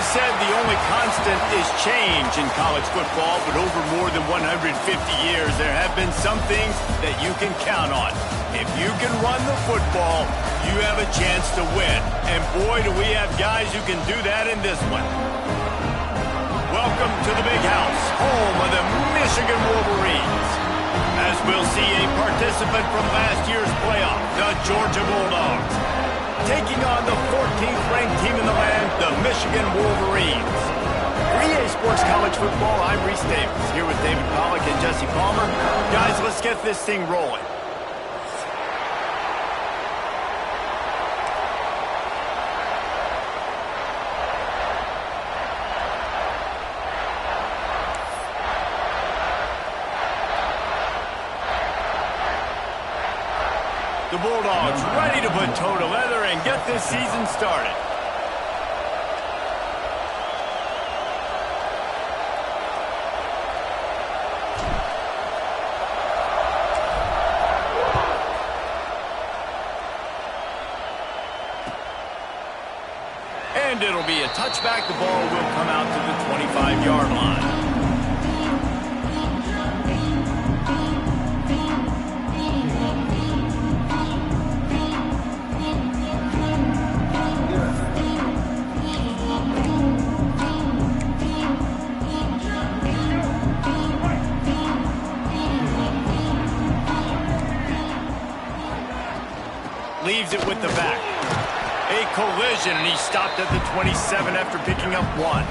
always said the only constant is change in college football, but over more than 150 years, there have been some things that you can count on. If you can run the football, you have a chance to win. And boy, do we have guys who can do that in this one. Welcome to the Big House, home of the Michigan Wolverines. As we'll see a participant from last year's playoff, the Georgia Bulldogs, taking on the 14th ranked team in the land, the Michigan Wolverines. For EA Sports College Football, I'm Reese Davis, here with David Pollack and Jesse Palmer. Guys, let's get this thing rolling. The Bulldogs ready to put toe to leather and get this season started. And it'll be a touchback. The ball will come out to the 25-yard line. Leaves it with the back. A collision, and he stopped at the 27 after picking up one.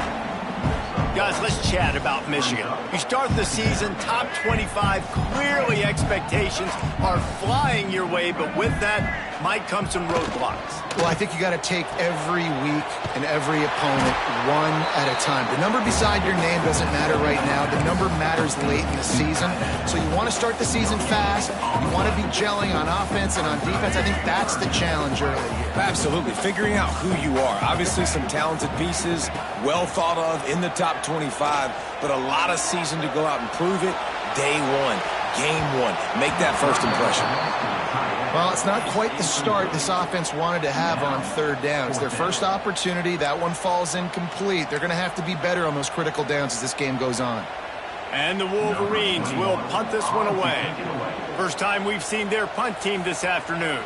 Guys, let's chat about Michigan. You start the season top 25. Clearly expectations are flying your way, but with that might come some roadblocks. Well, I think you got to take every week and every opponent one at a time. The number beside your name doesn't matter right now. The number matters late in the season. So you want to start the season fast. You want to be gelling on offense and on defense. I think that's the challenge early here. Absolutely. Figuring out who you are. Obviously some talented pieces, well thought of in the top 25, but a lot of season to go out and prove it. Day one, game one. Make that first impression. Well, it's not quite the start this offense wanted to have on third down. It's their first opportunity. That one falls incomplete. They're going to have to be better on those critical downs as this game goes on. And the Wolverines will punt this one away. First time we've seen their punt team this afternoon.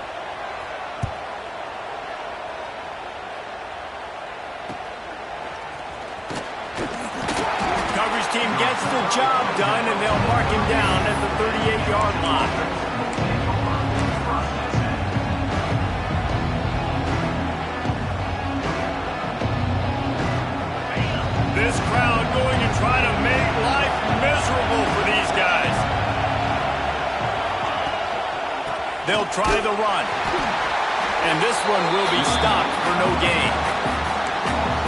Coverage team gets the job done, and they'll mark him down at the 38-yard line. This crowd going to try to make life miserable for these guys. They'll try the run. And this one will be stopped for no gain.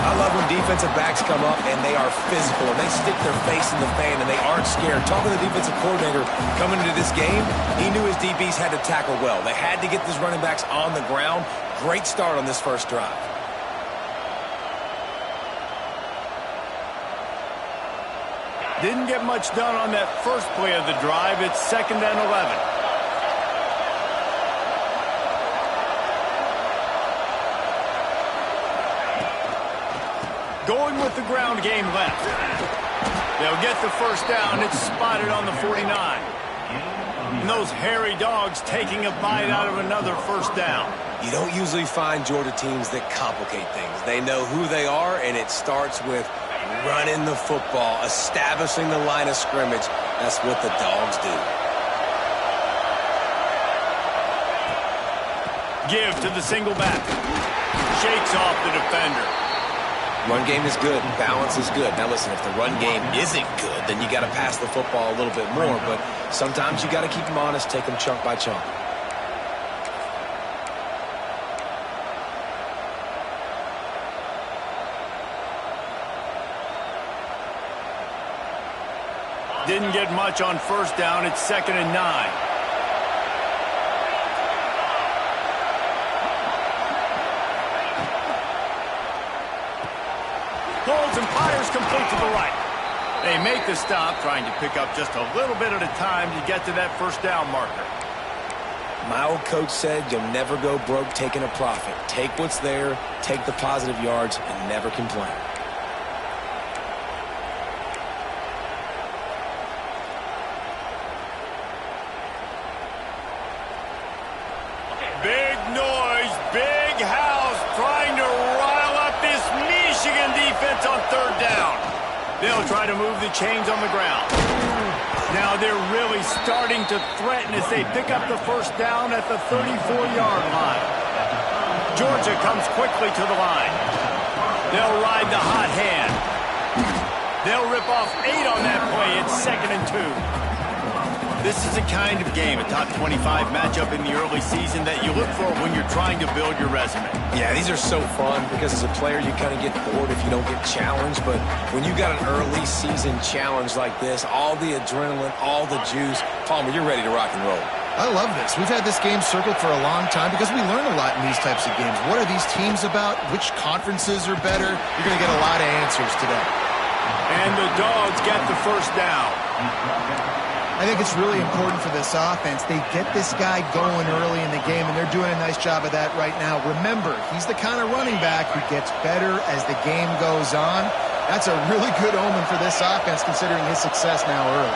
I love when defensive backs come up and they are physical. And they stick their face in the fan and they aren't scared. Talking to the defensive coordinator coming into this game, he knew his DBs had to tackle well. They had to get these running backs on the ground. Great start on this first drive. Didn't get much done on that first play of the drive. It's 2nd and 11. Going with the ground game left. They'll get the first down. It's spotted on the 49. And those hairy dogs taking a bite out of another first down. You don't usually find Georgia teams that complicate things. They know who they are, and it starts with running the football, establishing the line of scrimmage. That's what the Dogs do. Give to the single back. Shakes off the defender. Run game is good. Balance is good. Now listen, if the run game isn't good, then you got to pass the football a little bit more. But sometimes you got to keep them honest, take them chunk by chunk. Didn't get much on first down. It's 2nd and 9. Pulls and fires complete to the right. They make the stop, trying to pick up just a little bit at a time to get to that first down marker. My old coach said you'll never go broke taking a profit. Take what's there, take the positive yards, and never complain. third down. They'll try to move the chains on the ground. Now they're really starting to threaten as they pick up the first down at the 34-yard line. Georgia comes quickly to the line. They'll ride the hot hand. They'll rip off 8 on that play. It's 2nd and 2. This is a kind of game, a top 25 matchup in the early season that you look for when you're trying to build your resume. Yeah, these are so fun because as a player you kind of get bored if you don't get challenged. But when you got an early season challenge like this, all the adrenaline, all the juice, Palmer, you're ready to rock and roll. I love this. We've had this game circled for a long time because we learn a lot in these types of games. What are these teams about? Which conferences are better? You're going to get a lot of answers today. And the Dogs get the first down. I think it's really important for this offense. They get this guy going early in the game, and they're doing a nice job of that right now. Remember, he's the kind of running back who gets better as the game goes on. That's a really good omen for this offense, considering his success now early.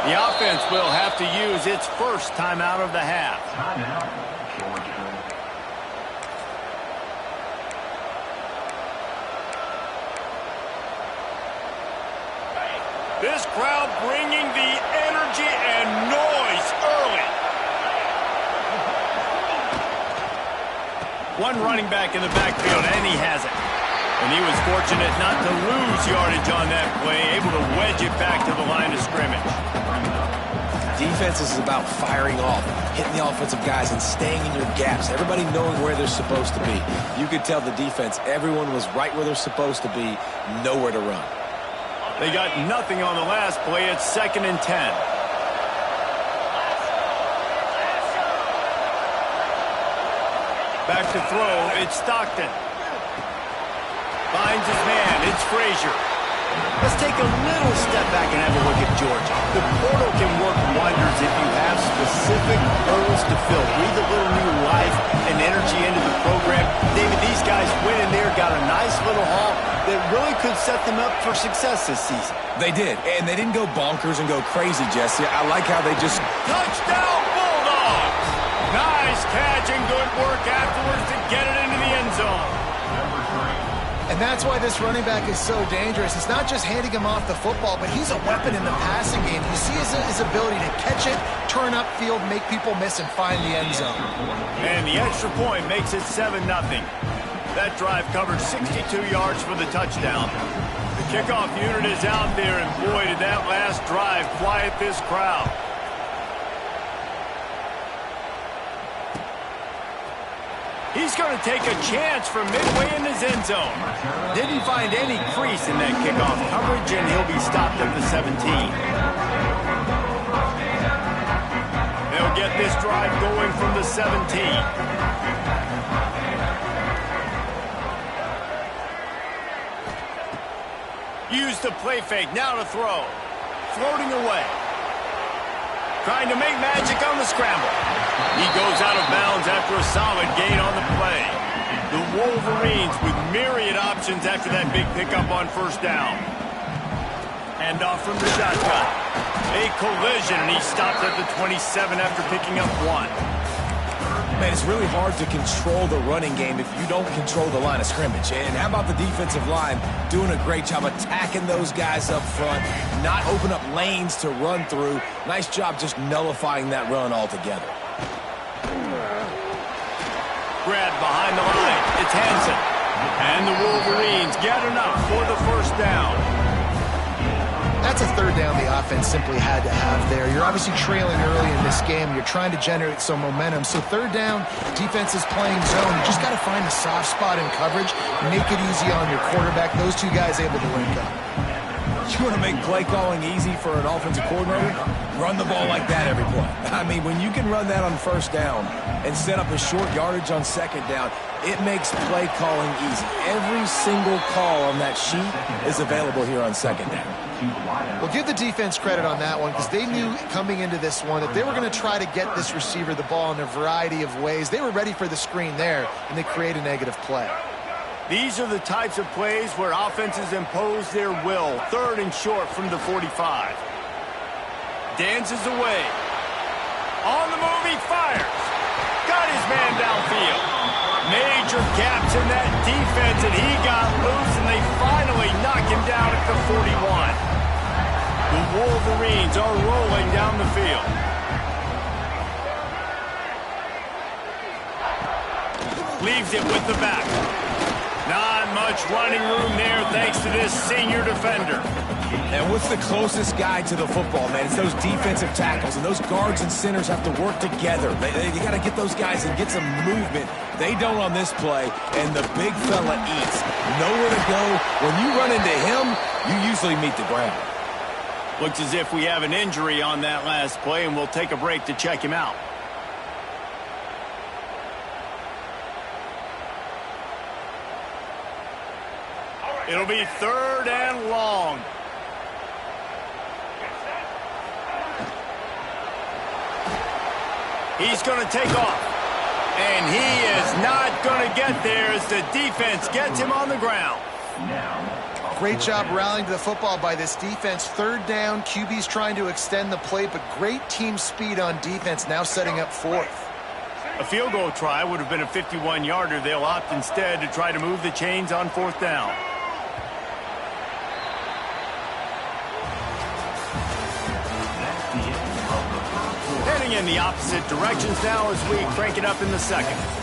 The offense will have to use its first timeout of the half. This crowd bringing the energy and noise early. One running back in the backfield, and he has it. And he was fortunate not to lose yardage on that play, able to wedge it back to the line of scrimmage. Defense is about firing off, hitting the offensive guys, and staying in your gaps. Everybody knowing where they're supposed to be. You could tell the defense, everyone was right where they're supposed to be, nowhere to run. They got nothing on the last play. It's 2nd and 10. Back to throw. It's Stockton. Finds his man. It's Frazier. Let's take a little step back and have a look at Georgia. The portal can work wonders if you have specific holes to fill. Breathe a little new life and energy into the program. David, these guys went in there, got a nice little haul that really could set them up for success this season. They did, and they didn't go bonkers and go crazy, Jesse. I like how they just... Touchdown, Bulldogs! Nice catch and good work afterwards to get it into the end zone. And that's why this running back is so dangerous. It's not just handing him off the football, but he's a weapon in the passing game. You see his ability to catch it, turn upfield, make people miss, and find the end zone. And the extra point makes it 7-0. That drive covered 62 yards for the touchdown. The kickoff unit is out there, and boy, did that last drive quiet this crowd. He's going to take a chance from midway in his end zone. Didn't find any crease in that kickoff coverage, and he'll be stopped at the 17. They'll get this drive going from the 17. Use the play fake, now to throw. Floating away. Trying to make magic on the scramble. He goes out of bounds after a solid gain on the play. The Wolverines with myriad options after that big pickup on first down. Hand off from the shotgun. A collision, and he stopped at the 27 after picking up 1. Man, it's really hard to control the running game if you don't control the line of scrimmage. And how about the defensive line doing a great job attacking those guys up front, not open up lanes to run through. Nice job just nullifying that run altogether. Grab behind the line. It's Hansen. And the Wolverines get enough for the first down. That's a third down the offense simply had to have there. You're obviously trailing early in this game. You're trying to generate some momentum. So third down, defense is playing zone. You just got to find a soft spot in coverage, make it easy on your quarterback. Those two guys able to link up. You want to make play calling easy for an offensive coordinator? Run the ball like that every play. I mean, when you can run that on first down and set up a short yardage on second down, it makes play calling easy. Every single call on that sheet is available here on second down. Well, give the defense credit on that one because they knew coming into this one that they were going to try to get this receiver the ball in a variety of ways. They were ready for the screen there, and they create a negative play. These are the types of plays where offenses impose their will. Third and short from the 45. Dances away. On the move, he fires. Got his man downfield. Major gaps in that defense, and he got loose, and they finally knock him down at the 41. The Wolverines are rolling down the field. Leaves it with the back. Not much running room there thanks to this senior defender. And what's the closest guy to the football, man? It's those defensive tackles, and those guards and centers have to work together. You got to get those guys and get some movement. They don't on this play, and the big fella eats. Nowhere to go. When you run into him, you usually meet the ground. Looks as if we have an injury on that last play, and we'll take a break to check him out. It'll be 3rd and long. He's going to take off. And he is not going to get there as the defense gets him on the ground. Great job rallying to the football by this defense. 3rd down, QB's trying to extend the play, but great team speed on defense, now setting up 4th. A field goal try would have been a 51-yarder. They'll opt instead to try to move the chains on 4th down. Heading in the opposite directions now as we crank it up in the 2nd.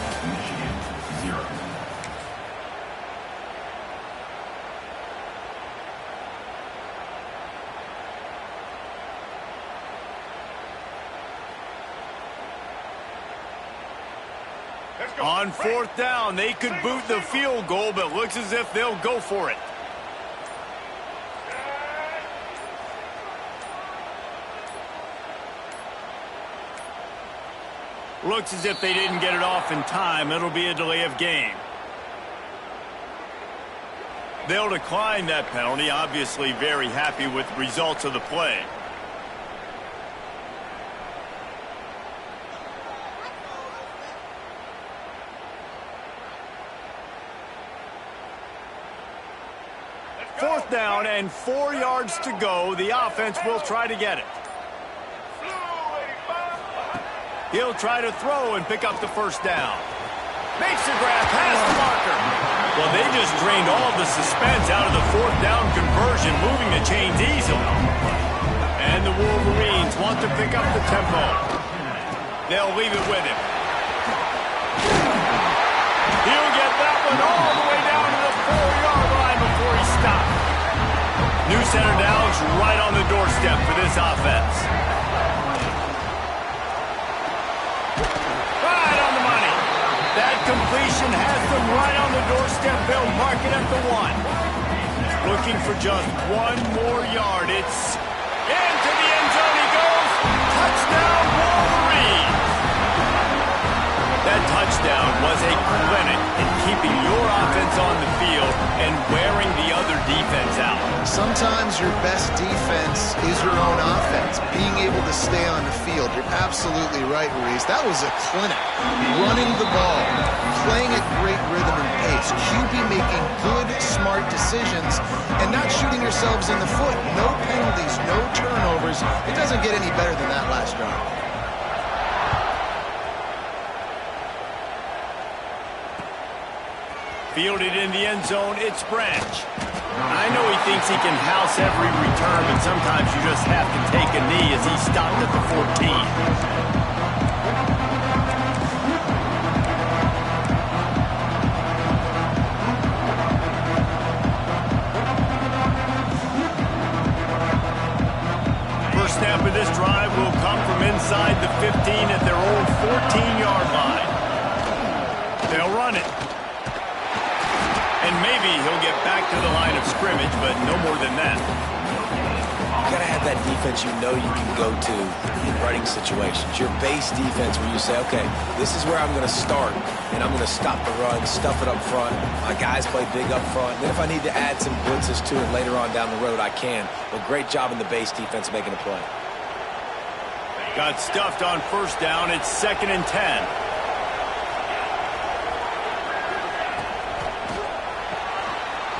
On 4th down, they could boot the field goal, but looks as if they'll go for it. Looks as if they didn't get it off in time. It'll be a delay of game. They'll decline that penalty, obviously very happy with the results of the play. Fourth down and 4 yards to go. The offense will try to get it. He'll try to throw and pick up the 1st down. Makes the grab past the marker. Well, they just drained all the suspense out of the 4th down conversion, moving the chains easily. And the Wolverines want to pick up the tempo. They'll leave it with him. He'll get that one all the way down to the 4-yard line before he stopped. New center down's right on the doorstep for this offense. Right on the money. That completion has them right on the doorstep. They'll mark it at the 1. Looking for just 1 more yard. It's into the end zone he goes. Touchdown, Wolverines. That touchdown was a clinic in keeping your offense on the field and wearing the other defense out. Sometimes your best defense is your own offense. Being able to stay on the field. You're absolutely right, Ruiz. That was a clinic. Running the ball, playing at great rhythm and pace. QB making good, smart decisions and not shooting yourselves in the foot. No penalties, no turnovers. It doesn't get any better than that last drive. Fielded in the end zone, it's Branch. I know he thinks he can house every return, but sometimes you just have to take a knee as he stopped at the 14. First snap of this drive will come from inside the 15 at their own 14-yard line. They'll run it. And maybe he'll get back to the line of scrimmage, but no more than that. You got to have that defense you know you can go to in running situations. Your base defense where you say, okay, this is where I'm going to start, and I'm going to stop the run, stuff it up front. My guys play big up front. And if I need to add some blitzes to it later on down the road, I can. But great job in the base defense making a play. Got stuffed on 1st down. It's 2nd and 10.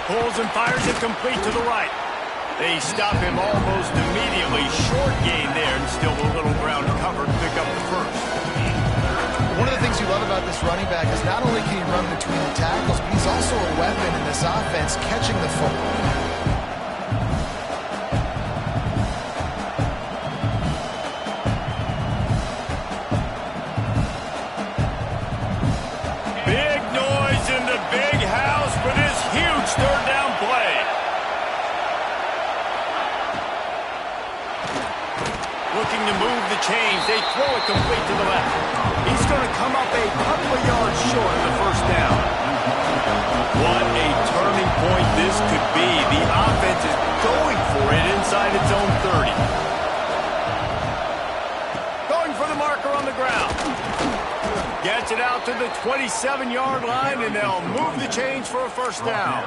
Pulls and fires it complete to the right. They stop him almost immediately. Short gain there, and still a little ground cover to pick up the first. One of the things you love about this running back is not only can he run between the tackles, but he's also a weapon in this offense catching the football. Big noise in the big house for this huge third down play. Looking to move the chains. They throw it complete to the left. He's going to come up a couple of yards short of the first down. What a turning point this could be. The offense is going for it inside its own 30. Going for the marker on the ground. Gets it out to the 27-yard line, and they'll move the chains for a first down.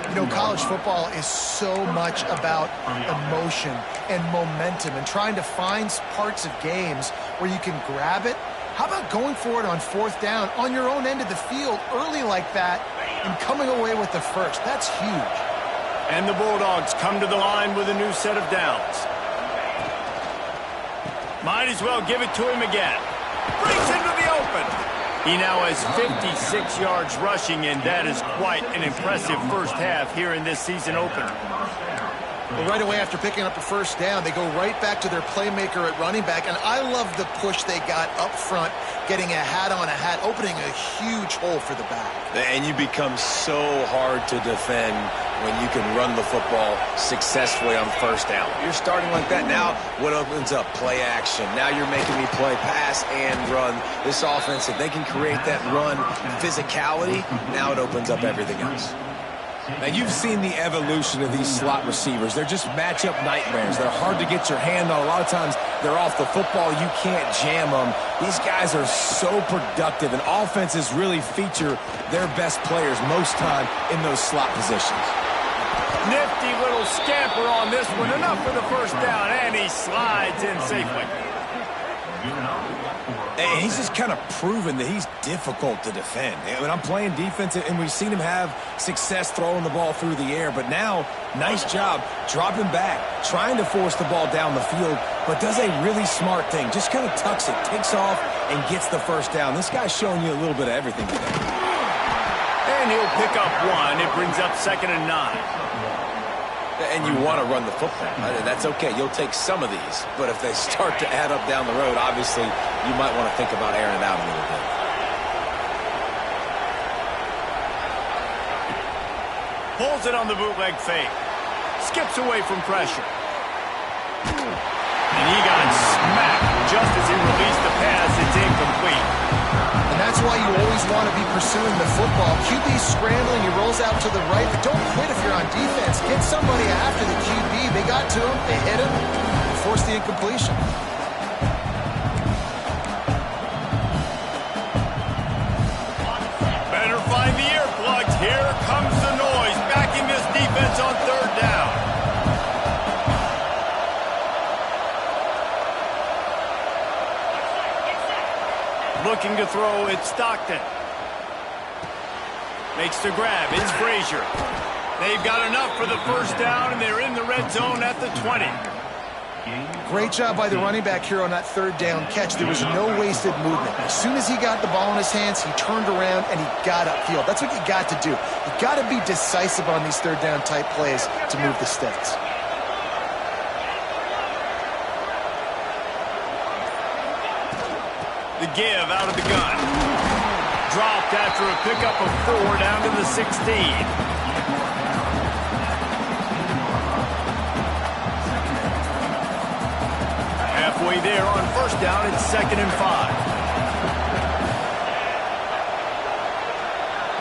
You know, college football is so much about emotion and momentum and trying to find parts of games where you can grab it. How about going for it on fourth down on your own end of the field early like that and coming away with the first? That's huge. And the Bulldogs come to the line with a new set of downs. Might as well give it to him again. Breaks into the open. He now has 56 yards rushing, and that is quite an impressive first half here in this season opener. Well, right away after picking up the first down, they go right back to their playmaker at running back, and I love the push they got up front, getting a hat on a hat, opening a huge hole for the back. And you become so hard to defend when you can run the football successfully on first down. You're starting like that now, what opens up? Play action. Now you're making me play pass and run. This offense, if they can create that run physicality, now it opens up everything else. Now, you've seen the evolution of these slot receivers. They're just matchup nightmares. They're hard to get your hand on. A lot of times, they're off the football. You can't jam them. These guys are so productive, and offenses really feature their best players most time in those slot positions. Nifty little scamper on this one. Enough for the first down, and he slides in safely. And he's just kind of proven that he's difficult to defend. When I'm playing defense, and we've seen him have success throwing the ball through the air, but now, nice job dropping back, trying to force the ball down the field, but does a really smart thing. Just kind of tucks it, takes off, and gets the first down. This guy's showing you a little bit of everything today. And he'll pick up one. It brings up 2nd and 9. And you want to run the football. That's okay. You'll take some of these. But if they start to add up down the road, obviously, you might want to think about airing it out a little bit. Pulls it on the bootleg fake. Skips away from pressure. And he got smacked just as he released the pass. It's incomplete. And that's why you always want to be pursuing the football. QB's scrambling, he rolls out to the right, but don't quit if you're on defense. Get somebody after the QB. They got to him, they hit him, and forced the incompletion. Better find the earplugs. Here comes the noise, backing this defense on third down. Looking to throw, it's Stockton. Makes the grab, it's Frazier. They've got enough for the first down, and they're in the red zone at the 20. Great job by the running back here on that third down catch. There was no wasted movement. As soon as he got the ball in his hands, he turned around and he got upfield. That's what you got to do. You got to be decisive on these third down type plays to move the sticks. The give out of the gun. Dropped after a pickup of 4 down to the 16. Halfway there on first down, it's 2nd and 5.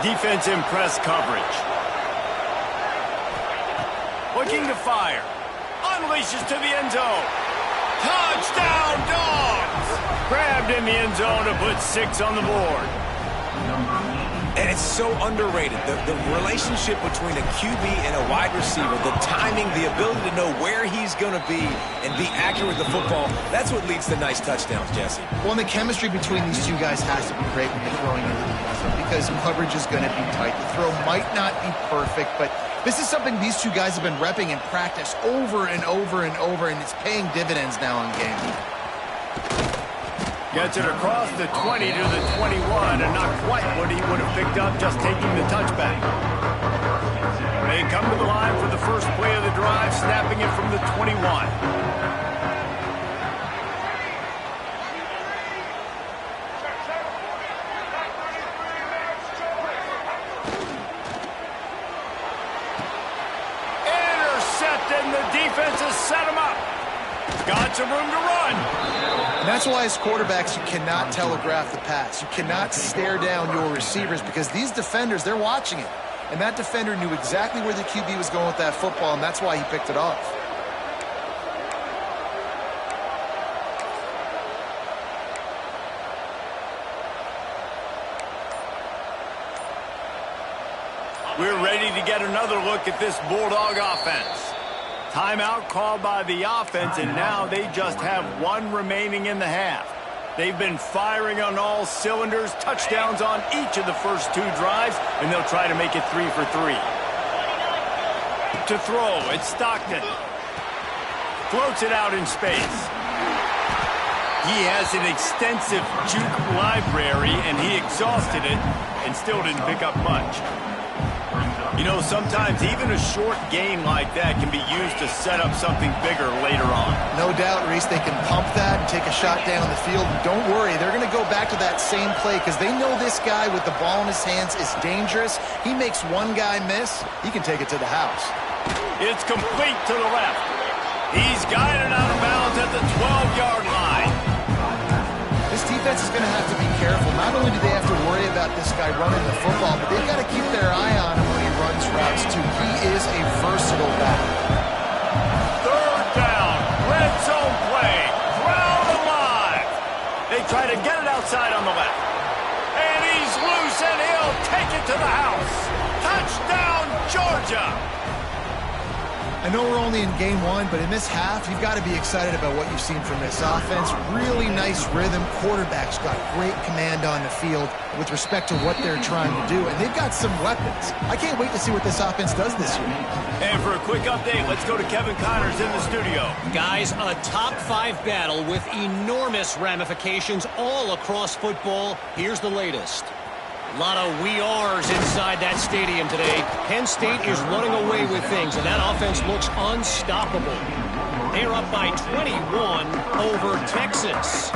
Defense in press coverage. Looking to fire. Unleashes to the end zone. Touchdown, Dogs! Grabbed in the end zone to put 6 on the board. And it's so underrated. The relationship between a QB and a wide receiver, the timing, the ability to know where he's going to be and be accurate with the football, that's what leads to nice touchdowns, Jesse. Well, and the chemistry between these two guys has to be great when they're throwing into the end zone because coverage is going to be tight. The throw might not be perfect, but This is something these two guys have been repping in practice over and over and over, and it's paying dividends now in game. Gets it across the 20 to the 21, and not quite what he would have picked up just taking the touchback. They come to the line for the first play of the drive, snapping it from the 21. And the defense has set him up. Got some room to run. And that's why as quarterbacks, you cannot telegraph the pass. You cannot stare down your receivers because these defenders, they're watching it. And that defender knew exactly where the QB was going with that football, and that's why he picked it off. We're ready to get another look at this Bulldog offense. Timeout called by the offense, and now they just have one remaining in the half. They've been firing on all cylinders, touchdowns on each of the first two drives, and they'll try to make it 3 for 3. To throw, it's Stockton. Floats it out in space. He has an extensive juke library, and he exhausted it and still didn't pick up much. You know, sometimes even a short gain like that can be used to set up something bigger later on. No doubt, Reese, they can pump that and take a shot down the field. And don't worry, they're going to go back to that same play because they know this guy with the ball in his hands is dangerous. He makes one guy miss, he can take it to the house. It's complete to the left. He's guided out of bounds at the 12-yard line. This defense is going to have to be careful. Not only do they have to worry about this guy running the football, but they've got to keep their eye on him when he runs routes, too. He is a versatile back. Third down. Red zone play. Crowd alive. They try to get it outside on the left. And he's loose, and he'll take it to the house. Touchdown, Georgia. I know we're only in game one, but in this half, you've got to be excited about what you've seen from this offense. Really nice rhythm. Quarterback's got great command on the field with respect to what they're trying to do, and they've got some weapons. I can't wait to see what this offense does this year. And for a quick update, let's go to Kevin Connors in the studio. Guys, a top-5 battle with enormous ramifications all across football. Here's the latest. A lot of we are's inside that stadium today. Penn State is running away with things, and that offense looks unstoppable. They're up by 21 over Texas.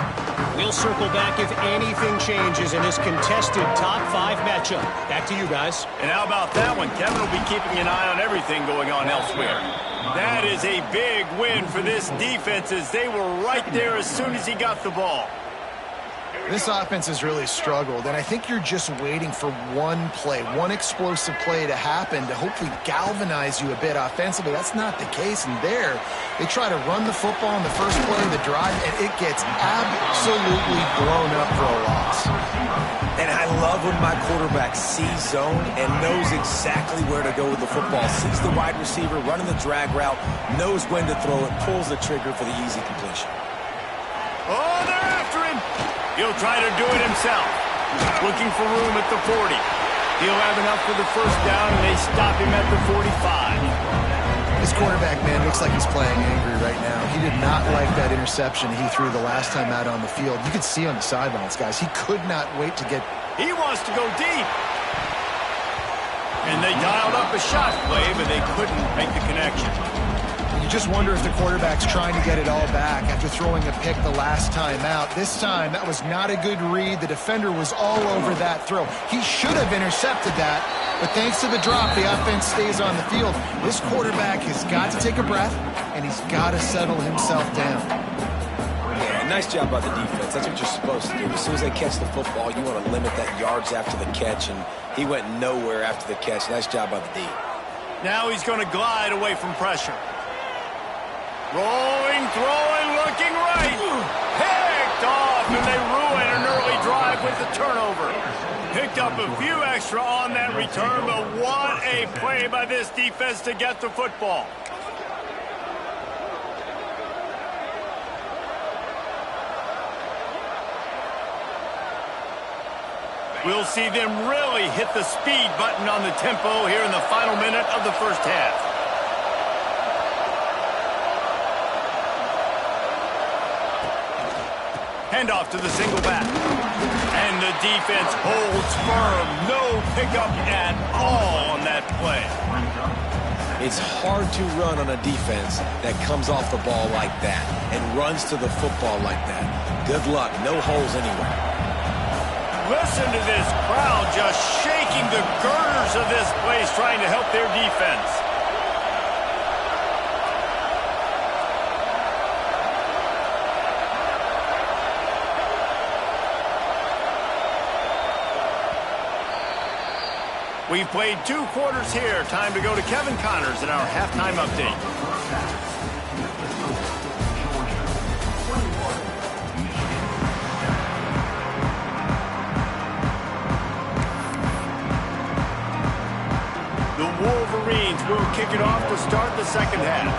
We'll circle back if anything changes in this contested top-5 matchup. Back to you guys. And how about that one? Kevin will be keeping an eye on everything going on elsewhere. That is a big win for this defense as they were right there as soon as he got the ball. This offense has really struggled, and I think you're just waiting for one play, one explosive play to happen to hopefully galvanize you a bit offensively. That's not the case, and there, they try to run the football in the first play of the drive, and it gets absolutely blown up for a loss. And I love when my quarterback sees zone and knows exactly where to go with the football. Sees the wide receiver running the drag route, knows when to throw it, pulls the trigger for the easy completion. Oh, they're after him. He'll try to do it himself. Looking for room at the 40. He'll have enough for the first down, and they stop him at the 45. This quarterback, man, looks like he's playing angry right now. He did not like that interception he threw the last time out on the field. You could see on the sidelines, guys. He could not wait to get... He wants to go deep. And they dialed up a shot play, but they couldn't make the connection. You just wonder if the quarterback's trying to get it all back after throwing a pick the last time out. This time, that was not a good read. The defender was all over that throw. He should have intercepted that, but thanks to the drop, the offense stays on the field. This quarterback has got to take a breath, and he's got to settle himself down. Yeah, nice job by the defense. That's what you're supposed to do. As soon as they catch the football, you want to limit that yards after the catch, and he went nowhere after the catch. Nice job by the D. Now he's going to glide away from pressure. Rolling, throwing, looking right. Picked off, and they ruin an early drive with the turnover. Picked up a few extra on that return, but what a play by this defense to get the football. We'll see them really hit the speed button on the tempo here in the final minute of the first half. Handoff to the single back. And the defense holds firm. No pickup at all on that play. It's hard to run on a defense that comes off the ball like that and runs to the football like that. Good luck. No holes anywhere. Listen to this crowd just shaking the girders of this place trying to help their defense. We've played 2 quarters here. Time to go to Kevin Connors in our halftime update. The Wolverines will kick it off to start the second half.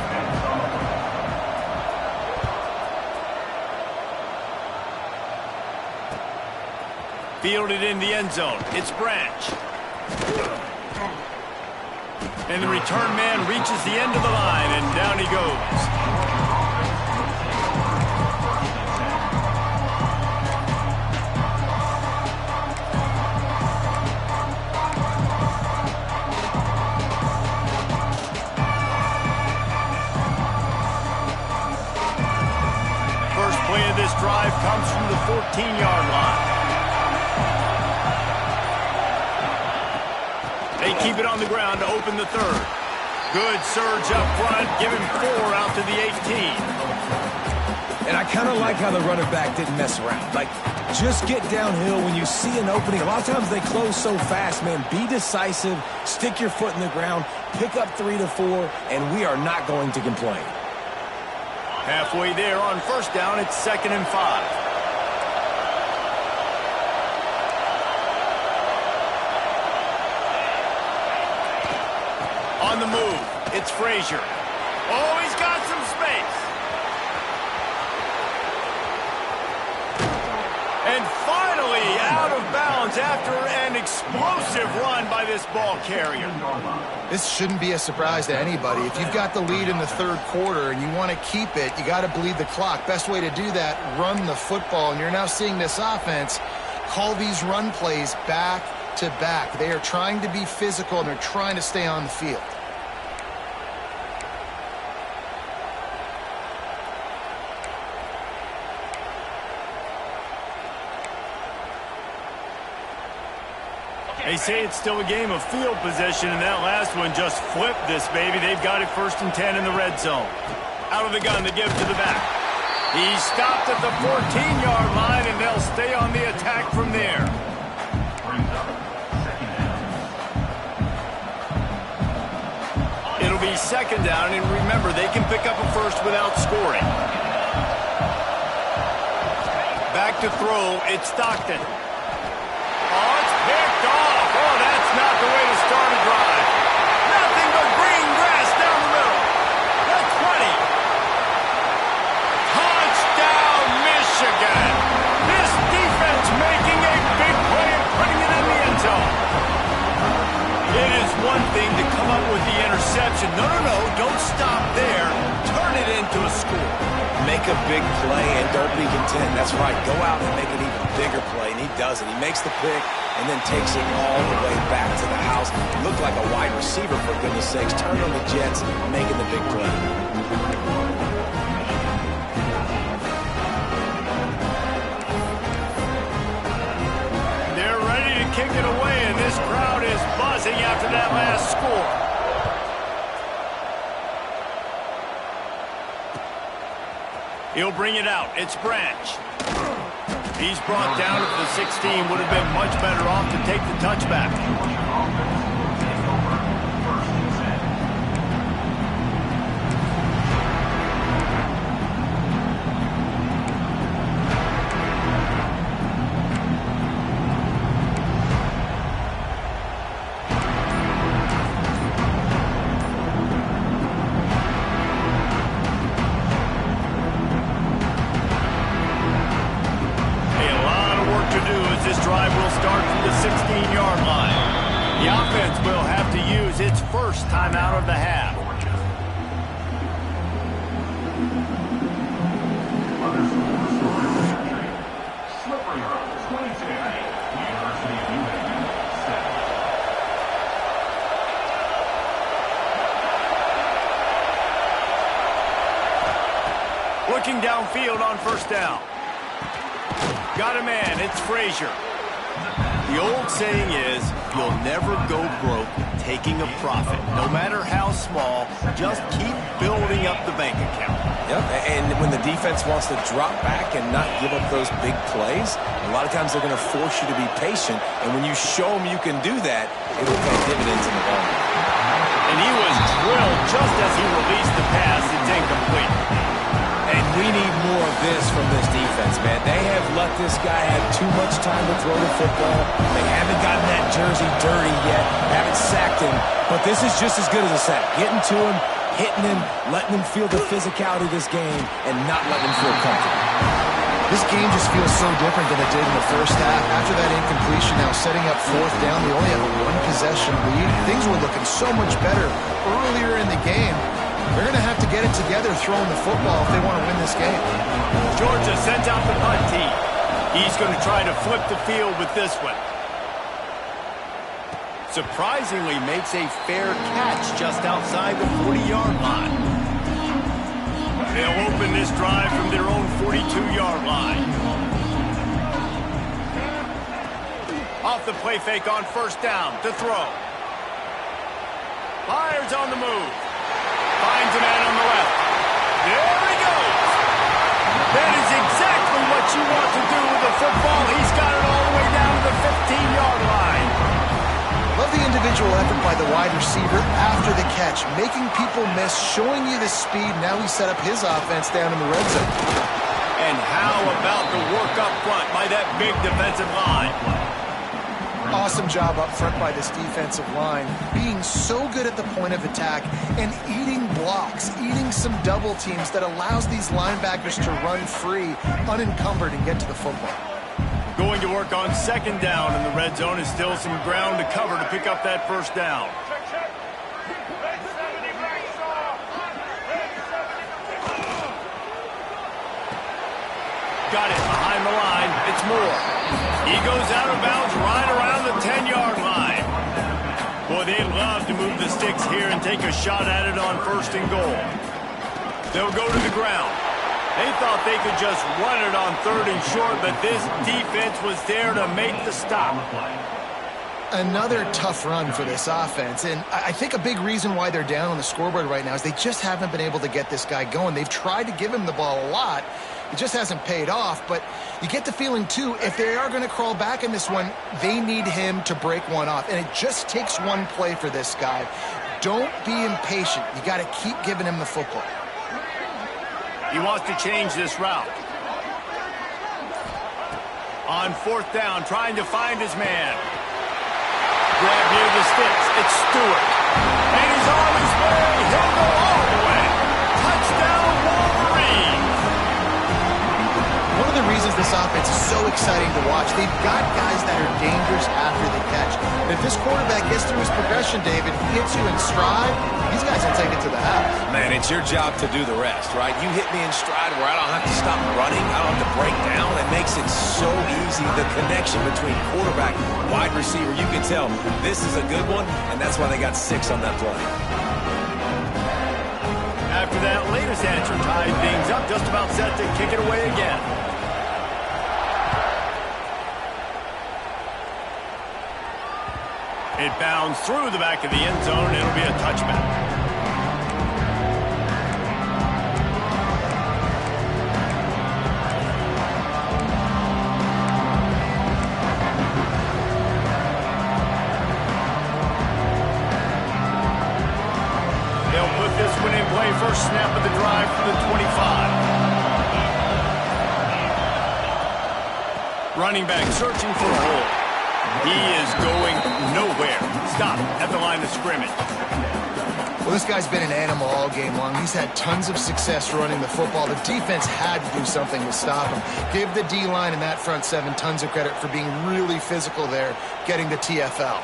Fielded in the end zone. It's Branch. And the return man reaches the end of the line, and down he goes. First play of this drive comes from the 14-yard line. They keep it on the ground to open the third. Good surge up front, giving 4 out to the 18. And I kind of like how the running back didn't mess around. Like, just get downhill when you see an opening. A lot of times they close so fast, man. Be decisive, stick your foot in the ground, pick up 3 to 4, and we are not going to complain. Halfway there on first down, it's 2nd and 5. On the move, it's Frazier. Oh, he's got some space. And finally out of bounds after an explosive run by this ball carrier. This shouldn't be a surprise to anybody. If you've got the lead in the third quarter and you want to keep it, you got to bleed the clock. Best way to do that, run the football. And you're now seeing this offense call these run plays back to back. They are trying to be physical and they're trying to stay on the field. They say it's still a game of field position, and that last one just flipped this baby. They've got it 1st and 10 in the red zone. Out of the gun, they give it to the back. He stopped at the 14-yard line, and they'll stay on the attack from there. It'll be 2nd down, and remember, they can pick up a first without scoring. Back to throw, it's Stockton. Oh, it's picked off. Oh, that's not the way to start a drive. Nothing but green grass down the middle. That's 20. Touchdown, Michigan. This defense making a big play and putting it in the end zone. It is one thing to come up with the interception. No, don't stop there. Turn it into a score. Make a big play and don't be content. That's right. Go out and make an even bigger play, and he does it. He makes the pick and then takes it all the way back to the house. He looked like a wide receiver, for goodness sakes. Turn on the Jets, making the big play. They're ready to kick it away, and this crowd is buzzing after that last score. He'll bring it out. It's Branch. He's brought down at the 16. Would have been much better off to take the touchback. This drive will start from the defense will have to use its first timeout of the half. Looking downfield on first down. Got a man, it's Frazier. The old saying is, you'll never go broke taking a profit. No matter how small, just keep building up the bank account. Yep, and when the defense wants to drop back and not give up those big plays, a lot of times they're going to force you to be patient, and when you show them you can do that, it will pay dividends in the long run. And he was drilled just as he released the pass. It's incomplete. And we need more of this from this defense, man. They have let this guy have too much time to throw the football. They haven't gotten that jersey dirty yet, haven't sacked him. But this is just as good as a sack. Getting to him, hitting him, letting him feel the physicality of this game, and not letting him feel comfortable. This game just feels so different than it did in the first half. After that incompletion, now setting up fourth down, they only have a one-possession lead. Things were looking so much better earlier in the game. They're going to have to get it together throwing the football if they want to win this game. Georgia sends out the punt team. He's going to try to flip the field with this one. Surprisingly makes a fair catch just outside the 40-yard line. They'll open this drive from their own 42-yard line. Off the play fake on first down to throw. Fires on the move. Finds a man on the left. There he goes. That is exactly what you want to do with the football. He's got it all the way down to the 15-yard line. Love the individual effort by the wide receiver after the catch, making people miss, showing you the speed. Now he set up his offense down in the red zone. And how about the work up front by that big defensive line? Awesome job up front by this defensive line, being so good at the point of attack and eating blocks, eating some double teams that allows these linebackers to run free, unencumbered, and get to the football. Going to work on second down, and the red zone is still some ground to cover to pick up that first down. Got it behind the line. It's Moore. He goes out of bounds right around the 10-yard line. Boy, they'd love to move the sticks here and take a shot at it on first and goal. They'll go to the ground. They thought they could just run it on third and short, but this defense was there to make the stop. Another tough run for this offense, and I think a big reason why they're down on the scoreboard right now is they just haven't been able to get this guy going. They've tried to give him the ball a lot. It just hasn't paid off, but you get the feeling, too, if they are going to crawl back in this one, they need him to break one off, and it just takes one play for this guy. Don't be impatient. You got to keep giving him the football. He wants to change this route. On fourth down, trying to find his man. Grab near the sticks. It's Stewart. And he's on his way. He'll go all the way. Touchdown, Wolverines. One of the reasons this offense is so exciting to watch, they've got guys that are dangerous after the catch. If this quarterback gets through his progression, David, hits you in stride, these guys will take it to the house. Man, it's your job to do the rest, right? You hit me in stride where I don't have to stop running. I don't have to break down. It makes it so easy. The connection between quarterback, wide receiver, you can tell this is a good one, and that's why they got 6 on that play. After that latest answer tied things up, just about set to kick it away again. It bounds through the back of the end zone. It'll be a touchback. They'll put this one in play. First snap of the drive for the 25. Running back searching for a hole. He is going nowhere. Stop at the line of scrimmage. Well, this guy's been an animal all game long. He's had tons of success running the football. The defense had to do something to stop him. Give the D-line and that front seven tons of credit for being really physical there, getting the TFL.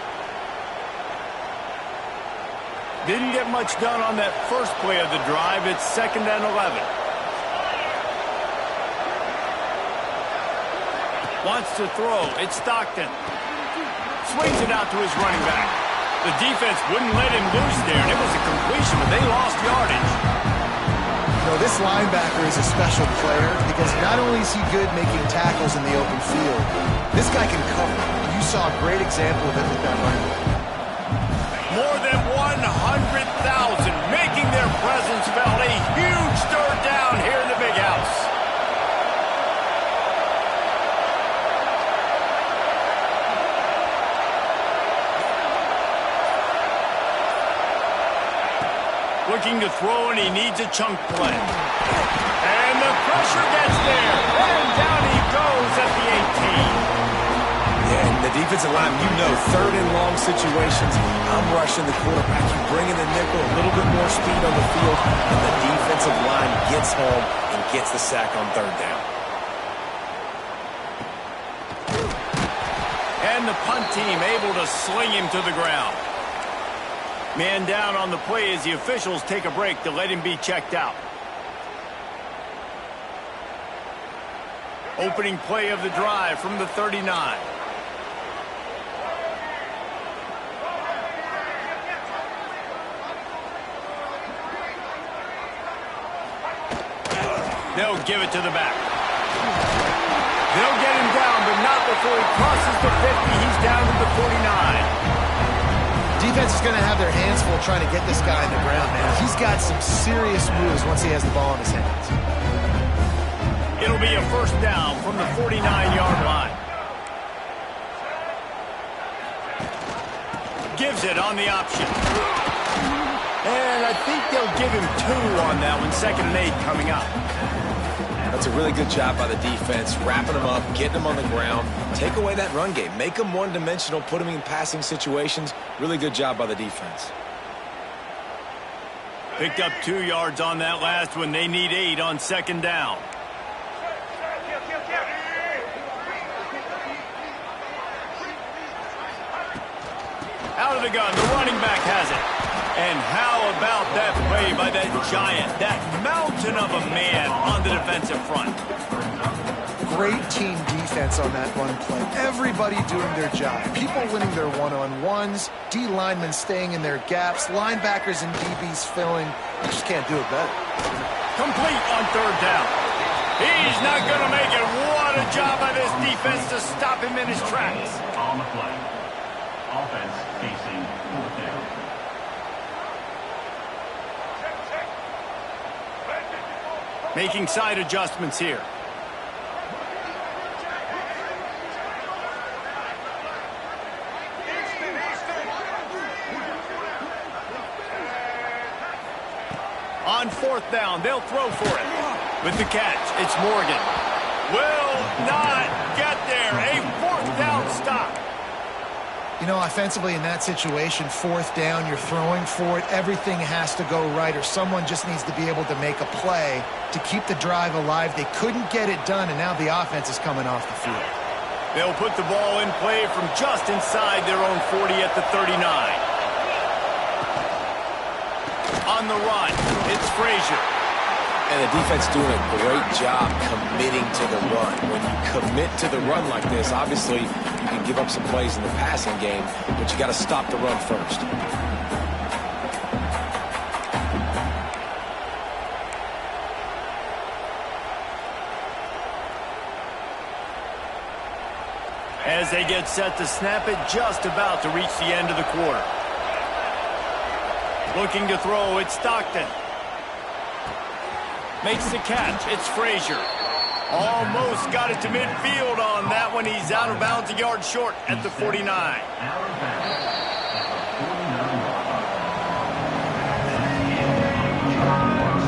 Didn't get much done on that first play of the drive. It's 2nd and 11. Wants to throw. It's Stockton. Swings it out to his running back. The defense wouldn't let him loose there, and it was a completion, but they lost yardage. You know, this linebacker is a special player because not only is he good making tackles in the open field, this guy can cover. You saw a great example of it with that running back. More than 100,000 making their presence felt. A huge third down here in the big house. Looking to throw, and he needs a chunk play. And the pressure gets there. And down he goes at the 18. Yeah, and the defensive line, you know, 3rd and long situations, I'm rushing the quarterback. You bring in the nickel, a little bit more speed on the field, and the defensive line gets home and gets the sack on 3rd down. And the punt team able to sling him to the ground. Man down on the play as the officials take a break to let him be checked out. Opening play of the drive from the 39. They'll give it to the back. They'll get him down, but not before he crosses the 50. He's down to the 49. Defense is going to have their hands full trying to get this guy on the ground, man. He's got some serious moves once he has the ball in his hands. It'll be a 1st down from the 49-yard line. Gives it on the option. And I think they'll give him 2 on that one. 2nd and 8 coming up. That's a really good job by the defense, wrapping them up, getting them on the ground. Take away that run game. Make them one-dimensional, put them in passing situations. Really good job by the defense. Picked up 2 yards on that last one. They need 8 on 2nd down. Out of the gun, the running back has it. And how about that play by that giant, that mountain of a man on the defensive front? Great team defense on that run play. Everybody doing their job. People winning their one-on-ones, D linemen staying in their gaps, linebackers and DBs filling. You just can't do it better. Complete on 3rd down. He's not going to make it. What a job by this defense to stop him in his tracks. On the play. Offense facing 4th down. Making side adjustments here. On 4th down, they'll throw for it. With the catch, it's Morgan. Will not get there. A 4th down stop. You know, offensively in that situation, 4th down, you're throwing for it. Everything has to go right, or someone just needs to be able to make a play to keep the drive alive. They couldn't get it done, and now the offense is coming off the field. They'll put the ball in play from just inside their own 40 at the 39. On the run, it's Frazier. And the defense doing a great job committing to the run. When you commit to the run like this, obviously you can give up some plays in the passing game, but you got to stop the run first. As they get set to snap it, just about to reach the end of the quarter. Looking to throw, it's Stockton. Makes the catch, it's Frazier. Almost got it to midfield on that one. He's out of bounds a yard short at the 49.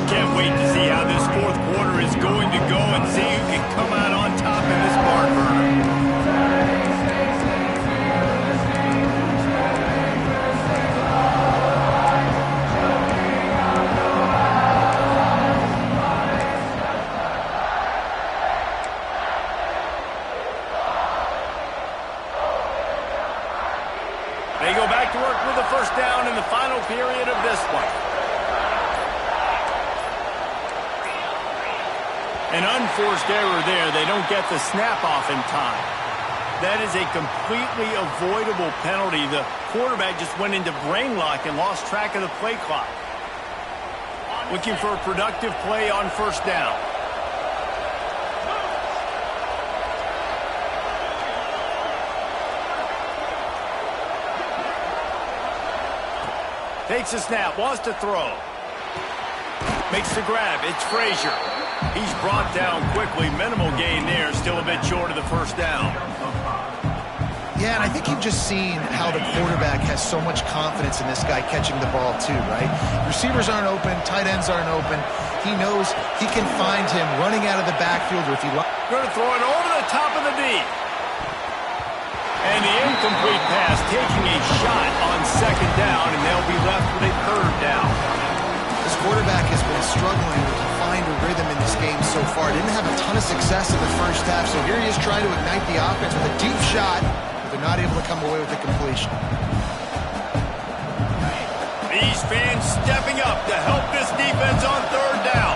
Can't wait to see how this 4th quarter is going to go and see who can come out on top in this barn burner. They go back to work with a 1st down down in the final period of this one. An unforced error there. They don't get the snap off in time. That is a completely avoidable penalty. The quarterback just went into brain lock and lost track of the play clock. Looking for a productive play on first down. Takes a snap, wants to throw. Makes the grab, it's Frazier. He's brought down quickly. Minimal gain there, still a bit short of the first down. Yeah, and I think you've just seen how the quarterback has so much confidence in this guy catching the ball too, right? Receivers aren't open, tight ends aren't open. He knows he can find him running out of the backfield, or if he... Going to throw it over the top of the D. And the incomplete pass taking a shot on second down, and they'll be left with a third down. This quarterback has been struggling to find a rhythm in this game so far. Didn't have a ton of success in the first half, so here he is trying to ignite the offense with a deep shot, but they're not able to come away with the completion. These fans stepping up to help this defense on third down.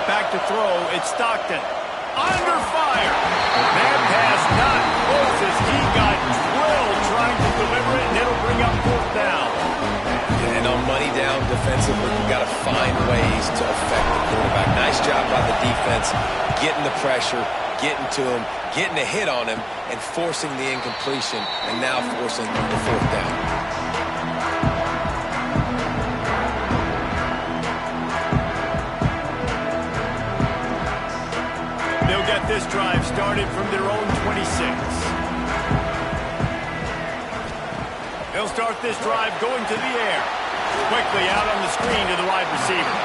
Back to throw, it's Stockton. Under fire. That pass not close as he got drilled trying to deliver it, and it'll bring up fourth down. And on money down defensively, you've got to find ways to affect the quarterback. Nice job by the defense, getting the pressure, getting to him, getting a hit on him, and forcing the incompletion, and now forcing the fourth down. They'll get this drive started from their own 26. They'll start this drive going to the air. Quickly out on the screen to the wide receiver.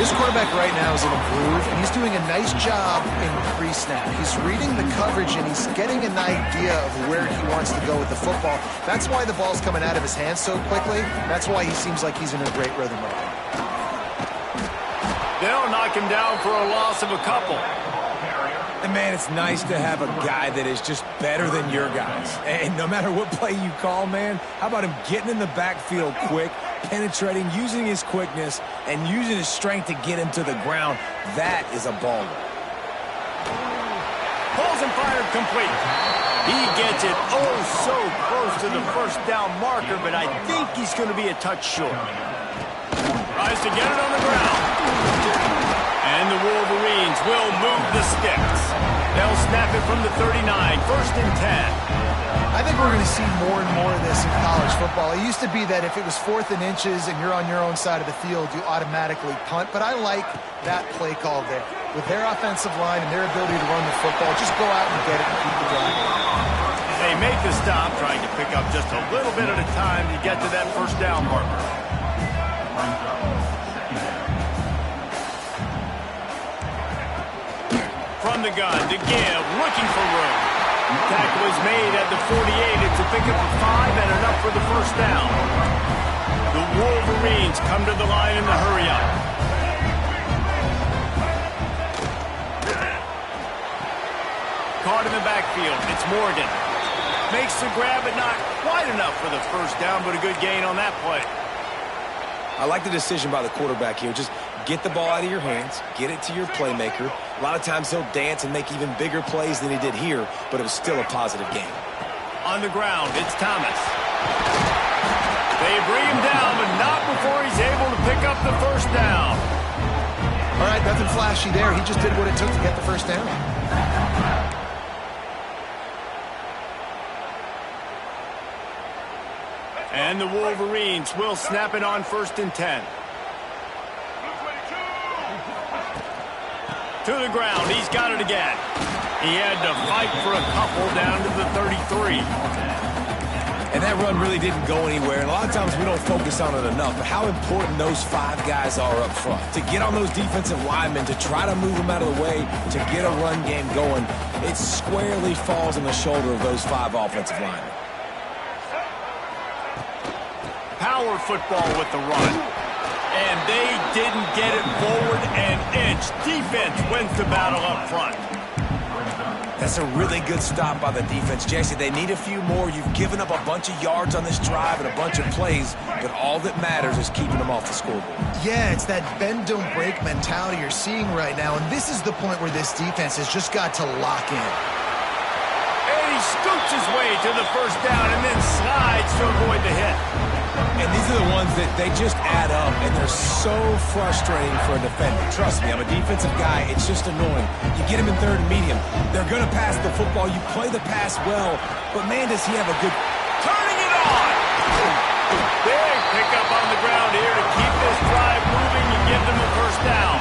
This quarterback right now is in a groove, and he's doing a nice job in pre-snap. He's reading the coverage, and he's getting an idea of where he wants to go with the football. That's why the ball's coming out of his hands so quickly. That's why he seems like he's in a great rhythm right now. They'll knock him down for a loss of a couple. And, man, it's nice to have a guy that is just better than your guys. And no matter what play you call, man, how about him getting in the backfield quick, penetrating, using his quickness, and using his strength to get him to the ground? That is a baller. Pulls and fired complete. He gets it oh so close to the first down marker, but I think he's going to be a touch short. Tries to get it on the ground. And the Wolverines will move the sticks. They'll snap it from the 39, first and 10. I think we're going to see more and more of this in college football. It used to be that if it was 4th and inches and you're on your own side of the field, you automatically punt. But I like that play call there. With their offensive line and their ability to run the football, just go out and get it and keep the drive. They make the stop, trying to pick up just a little bit at a time to get to that first down marker. From the gun to give, looking for room. Tackle is made at the 48. It's a pickup of 5 and enough for the first down. The Wolverines come to the line in the hurry-up. Caught in the backfield. It's Morgan. Makes the grab, but not quite enough for the first down, but a good gain on that play. I like the decision by the quarterback here. Just get the ball out of your hands, get it to your playmaker. A lot of times he'll dance and make even bigger plays than he did here, but it was still a positive game. On the ground, it's Thomas. They bring him down, but not before he's able to pick up the first down. All right, nothing flashy there. He just did what it took to get the first down. And the Wolverines will snap it on first and 10. To the ground, he's got it again. He had to fight for a couple down to the 33. And that run really didn't go anywhere. And a lot of times we don't focus on it enough, but how important those 5 guys are up front. To get on those defensive linemen, to try to move them out of the way, to get a run game going, it squarely falls on the shoulder of those 5 offensive linemen. Power football with the run. And they didn't get it forward an inch. Defense wins the battle up front. That's a really good stop by the defense. Jesse, they need a few more. You've given up a bunch of yards on this drive and a bunch of plays, but all that matters is keeping them off the scoreboard. Yeah, it's that bend, don't break mentality you're seeing right now, and this is the point where this defense has just got to lock in. And he scoots his way to the first down and then slides to avoid the hit. And these are the ones that they just add up, and they're so frustrating for a defender. Trust me, I'm a defensive guy. It's just annoying. You get him in third and medium. They're going to pass the football. You play the pass well, but, man, does he have a good... Turning it on! Big pickup on the ground here to keep this drive moving and give them a first down.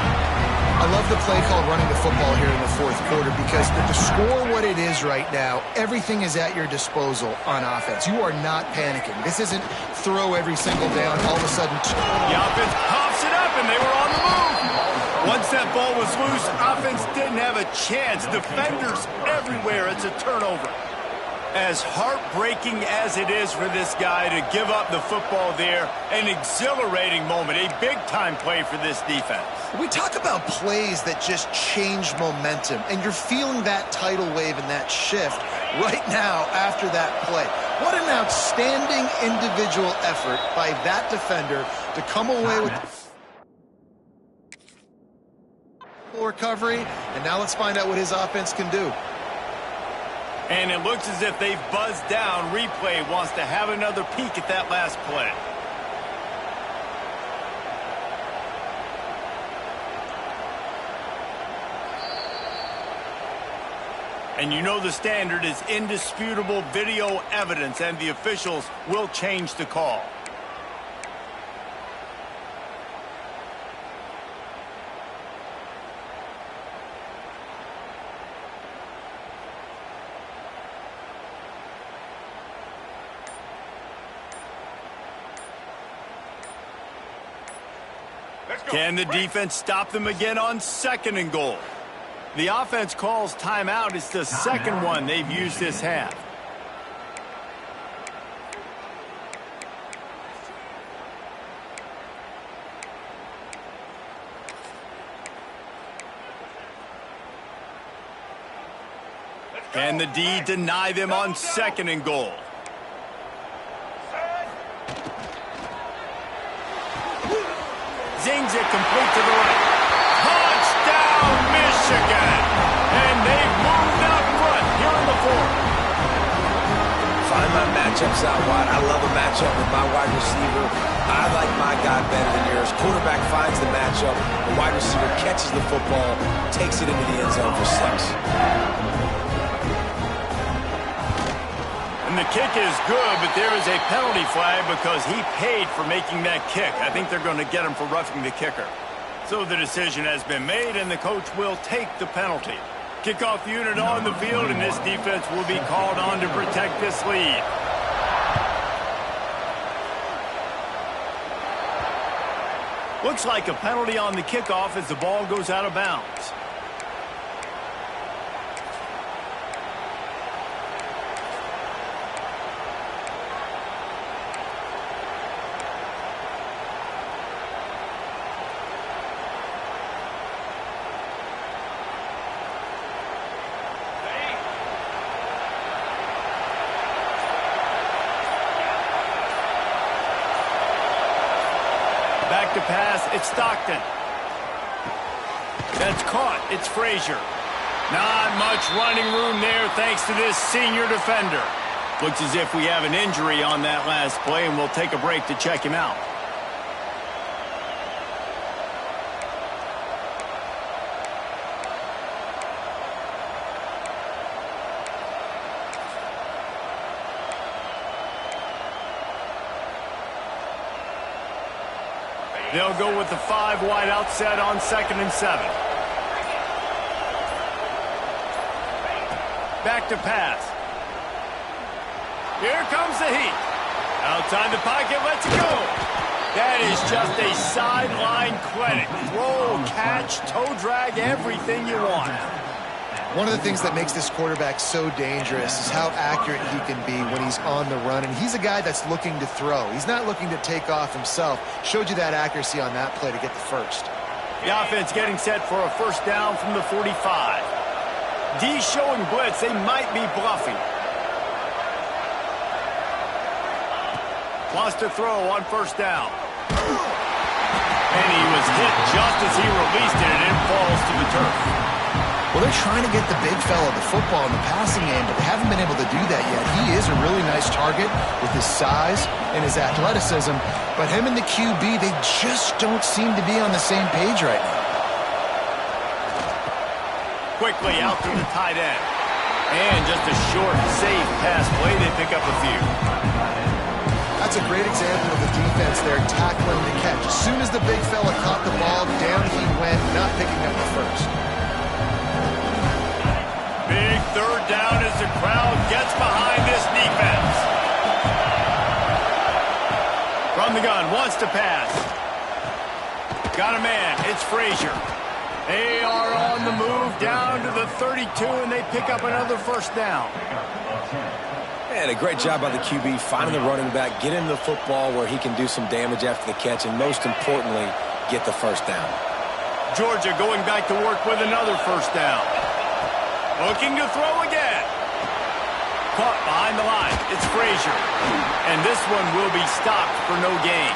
I love the play call running the football here in the fourth quarter because to score what it is right now, everything is at your disposal on offense. You are not panicking. This isn't throw every single down, all of a sudden... The offense pops it up, and they were on the move. Once that ball was loose, offense didn't have a chance. Defenders everywhere. It's a turnover. As heartbreaking as it is for this guy to give up the football there, an exhilarating moment, a big-time play for this defense. We talk about plays that just change momentum, and you're feeling that tidal wave and that shift right now after that play. What an outstanding individual effort by that defender to come away with recovery, and now let's find out what his offense can do. And it looks as if they've buzzed down. Replay wants to have another peek at that last play. And you know the standard is indisputable video evidence, and the officials will change the call. Can the defense stop them again on 2nd and goal? The offense calls timeout. It's the second one they've used this half. Can the D deny them on 2nd and goal? Zings it complete to the right. Touchdown, Michigan! And they've moved out front here in the fourth. Find my matchups out wide. I love a matchup with my wide receiver. I like my guy better than yours. Quarterback finds the matchup. The wide receiver catches the football, takes it into the end zone for 6. And the kick is good, but there is a penalty flag because he paid for making that kick. I think they're going to get him for roughing the kicker. So the decision has been made, and the coach will take the penalty. Kickoff unit on the field, and this defense will be called on to protect this lead. Looks like a penalty on the kickoff as the ball goes out of bounds. Back to pass, it's Stockton. That's caught, it's Frazier. Not much running room there thanks to this senior defender. Looks as if we have an injury on that last play, and we'll take a break to check him out. They'll go with the 5 wide out set on 2nd and 7. Back to pass. Here comes the heat. Outside the pocket, let's go. That is just a sideline clinic. Throw, catch, toe drag, everything you want. One of the things that makes this quarterback so dangerous is how accurate he can be when he's on the run. And he's a guy that's looking to throw. He's not looking to take off himself. Showed you that accuracy on that play to get the first. The offense getting set for a first down from the 45. D showing blitz. They might be bluffing. Wants to throw on first down. And he was hit just as he released it, and it falls to the turf. Well, they're trying to get the big fella the football in the passing game, but they haven't been able to do that yet. He is a really nice target with his size and his athleticism, but him and the QB, they just don't seem to be on the same page right now. Quickly out to the tight end. And just a short, safe pass play. They pick up a few. That's a great example of the defense there tackling the catch. As soon as the big fella caught the ball, down he went, not picking up the first. Big third down as the crowd gets behind this defense. From the gun, wants to pass. Got a man, it's Frazier. They are on the move down to the 32, and they pick up another first down. And a great job by the QB finding the running back, getting the football where he can do some damage after the catch, and most importantly, get the first down. Georgia going back to work with another first down. Looking to throw again. Caught behind the line. It's Frazier. And this one will be stopped for no gain.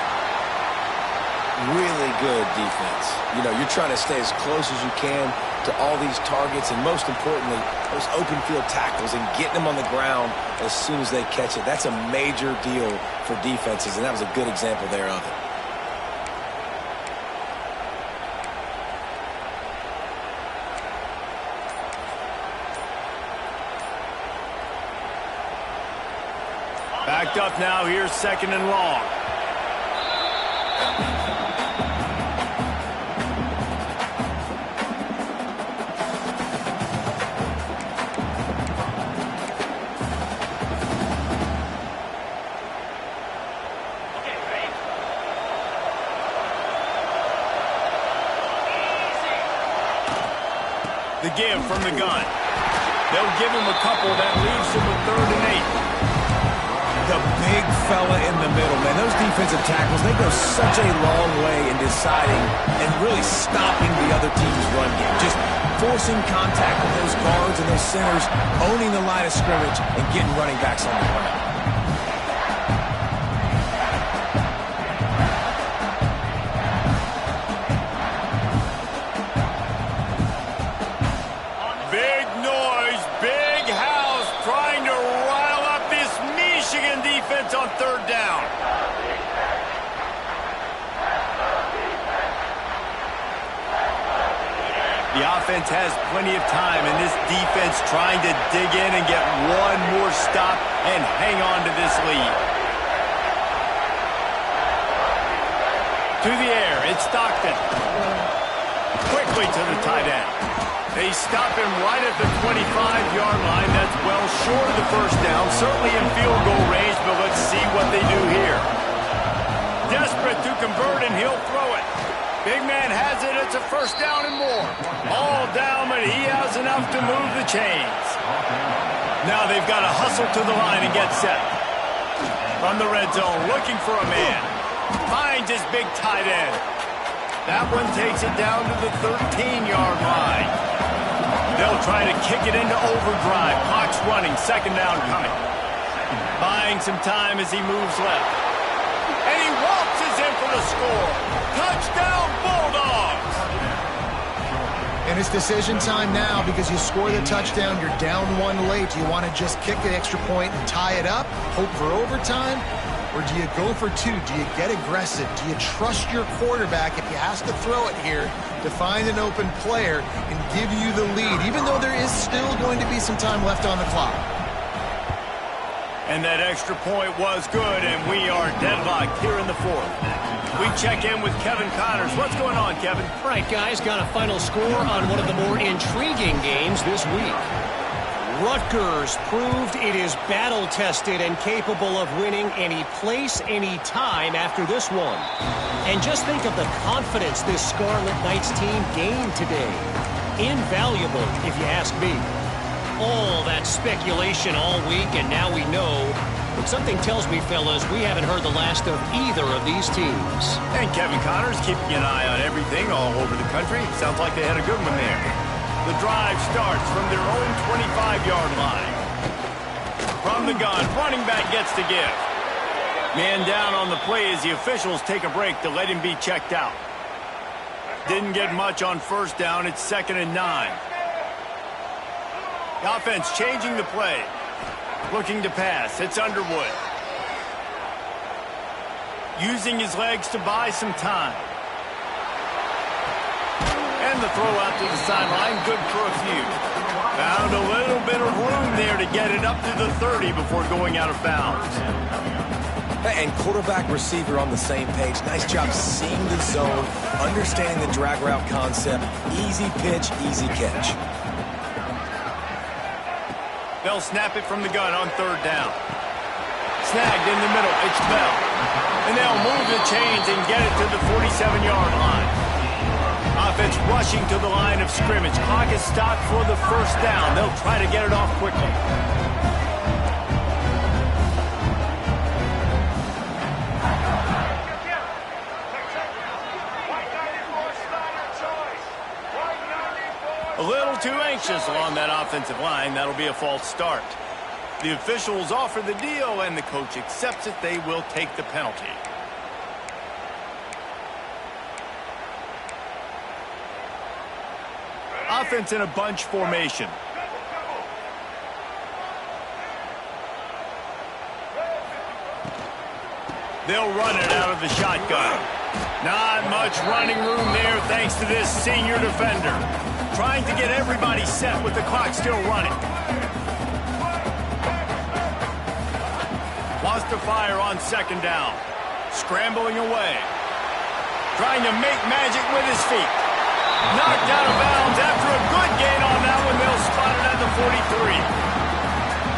Really good defense. You know, you're trying to stay as close as you can to all these targets, and most importantly, those open field tackles and getting them on the ground as soon as they catch it. That's a major deal for defenses, and that was a good example there of it. Backed up now. Here's second and long. The give from the gun. They'll give him a couple. That leaves him with 3rd and 8. The big fella in the middle, man. Those defensive tackles, they go such a long way in deciding and really stopping the other team's run game. Just forcing contact with those guards and those centers, owning the line of scrimmage, and getting running backs on the ground. Big noise, big house, trying to rile up this Michigan defense on 3rd down. The offense has plenty of time, and this defense trying to dig in and get one more stop and hang on to this lead. To the air, it's Stockton. Quickly to the tight end. They stop him right at the 25-yard line. That's well short of the first down, certainly in field goal range, but let's see what they do here. Desperate to convert, and he'll throw it. Big man has it. It's a first down and more. All down, but he has enough to move the chains. Now they've got to hustle to the line and get set. From the red zone, looking for a man. Finds his big tight end. That one takes it down to the 13-yard line. They'll try to kick it into overdrive. Clock's running. Second down coming. Buying some time as he moves left. And he waltzes in for the score. Touchdown, Bulldogs! And it's decision time now because you score the touchdown, you're down 1 late. Do you want to just kick the extra point and tie it up, hope for overtime? Or do you go for 2? Do you get aggressive? Do you trust your quarterback if he has to throw it here to find an open player and give you the lead, even though there is still going to be some time left on the clock? And that extra point was good, and we are deadlocked here in the 4th. We check in with Kevin Connors. What's going on, Kevin? All right, guys, got a final score on one of the more intriguing games this week. Rutgers proved it is battle-tested and capable of winning any place, any time after this one. And just think of the confidence this Scarlet Knights team gained today. Invaluable, if you ask me. All that speculation all week, and now we know. But something tells me, fellas, we haven't heard the last of either of these teams. And Kevin Connors keeping an eye on everything all over the country. Sounds like they had a good one there. The drive starts from their own 25-yard line. From the gun, running back gets to give. Man down on the play as the officials take a break to let him be checked out. Didn't get much on first down. It's 2nd and 9. The offense changing the play. Looking to pass. It's Underwood. Using his legs to buy some time. And the throw out to the sideline. Good for a few. Found a little bit of room there to get it up to the 30 before going out of bounds. And quarterback, receiver on the same page. Nice job seeing the zone, understanding the drag route concept. Easy pitch, easy catch. They'll snap it from the gun on 3rd down. Snagged in the middle. It's Bell. And they'll move the chains and get it to the 47-yard line. Offense rushing to the line of scrimmage. Clock is stopped for the 1st down. They'll try to get it off quickly. A little too anxious along that offensive line. That'll be a false start. The officials offer the deal, and the coach accepts it. They will take the penalty. Offense in a bunch formation. They'll run it out of the shotgun. Not much running room there thanks to this senior defender. Trying to get everybody set with the clock still running. Wants to fire on 2nd down. Scrambling away. Trying to make magic with his feet. Knocked out of bounds after a good gain on that one. They'll spot it at the 43.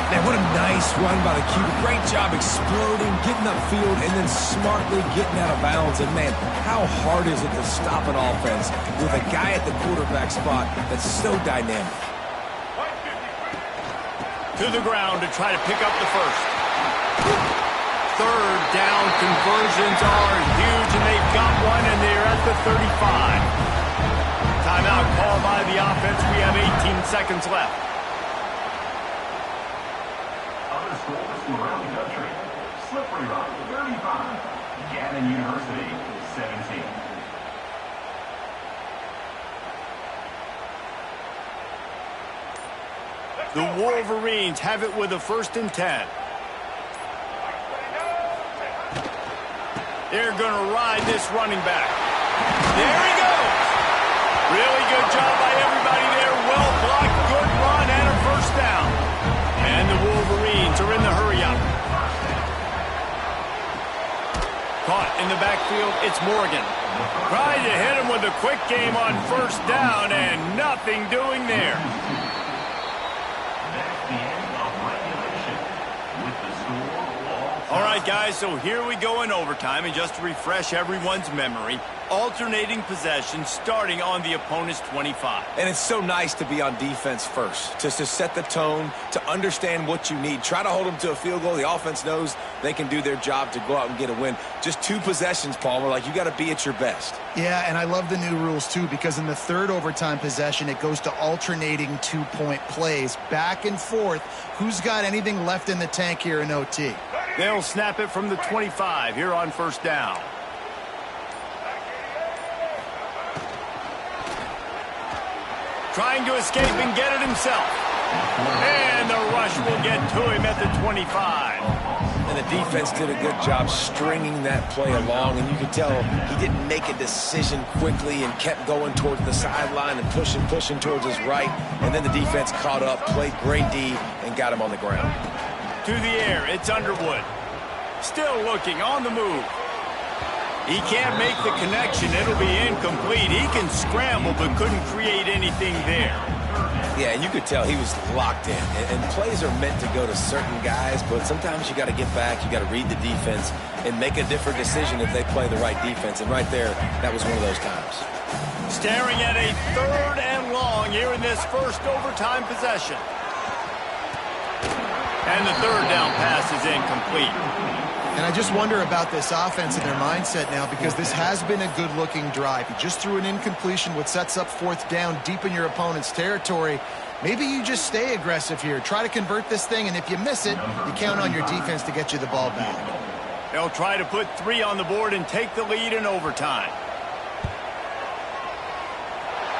Man, what a nice run by the QB. Great job exploding, getting upfield, and then smartly getting out of bounds. And, man, how hard is it to stop an offense with a guy at the quarterback spot that's so dynamic? To the ground to try to pick up the first. 3rd down conversions are huge, and they've got one, and they're at the 35. Timeout called by the offense. We have 18 seconds left. Around the country. Slippery Rock, 35. Gavin University, 17. The Wolverines have it with a 1st and 10. They're going to ride this running back. There he goes. Really good job by everybody there. Well blocked, good run, and a 1st down. And the Wolverines are in the hurry-up. Caught in the backfield, it's Morgan. Trying to hit him with a quick game on 1st down, and nothing doing there. That's the end of regulation. With the score All right, guys, so here we go in overtime, and just to refresh everyone's memory, alternating possession starting on the opponent's 25. And it's so nice to be on defense first, just to set the tone, to understand what you need. Try to hold them to a field goal. The offense knows they can do their job to go out and get a win. Just 2 possessions, Palmer, like you got to be at your best. Yeah, and I love the new rules, too, because in the 3rd overtime possession, it goes to alternating 2-point plays, back and forth. Who's got anything left in the tank here in OT? They'll snap it from the 25 here on 1st down. Trying to escape and get it himself. And the rush will get to him at the 25. And the defense did a good job stringing that play along, and you could tell he didn't make a decision quickly and kept going towards the sideline and pushing towards his right. And then the defense caught up, played great D, and got him on the ground. To the air, it's Underwood. Still looking on the move. He can't make the connection. It'll be incomplete. He can scramble, but couldn't create anything there. Yeah, and you could tell he was locked in. And plays are meant to go to certain guys, but sometimes you got to get back, you got to read the defense, and make a different decision if they play the right defense. And right there, that was one of those times. Staring at a 3rd and long here in this 1st overtime possession. And the 3rd down pass is incomplete. And I just wonder about this offense and their mindset now, because this has been a good-looking drive. You just threw an incompletion, what sets up fourth down deep in your opponent's territory. Maybe you just stay aggressive here. Try to convert this thing, and if you miss it, you count on your defense to get you the ball back. They'll try to put 3 on the board and take the lead in overtime.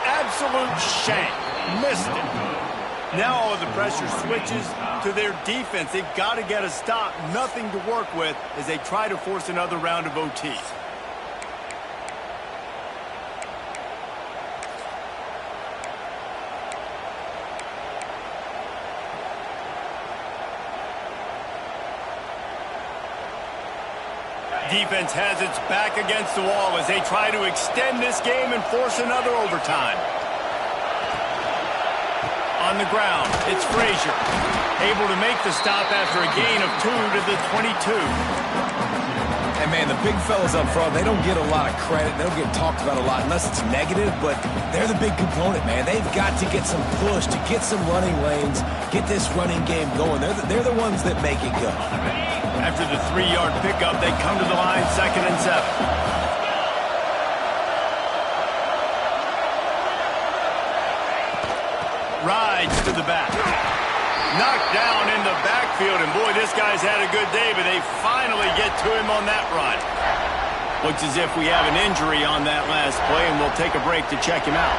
Absolute shank. Missed it. Now all of the pressure switches to their defense. They've got to get a stop. Nothing to work with as they try to force another round of OT. Defense has its back against the wall as they try to extend this game and force another overtime. On the ground, it's Frazier, able to make the stop after a gain of 2 to the 22. And, man, the big fellas up front, they don't get a lot of credit. They don't get talked about a lot unless it's negative, but they're the big component, man. They've got to get some push, to get some running lanes, get this running game going. They're the ones that make it go. After the 3-yard pickup, they come to the line, 2nd and 7. Rides to the back. Knocked down in the backfield, and boy, this guy's had a good day, but they finally get to him on that run. Looks as if we have an injury on that last play, and we'll take a break to check him out.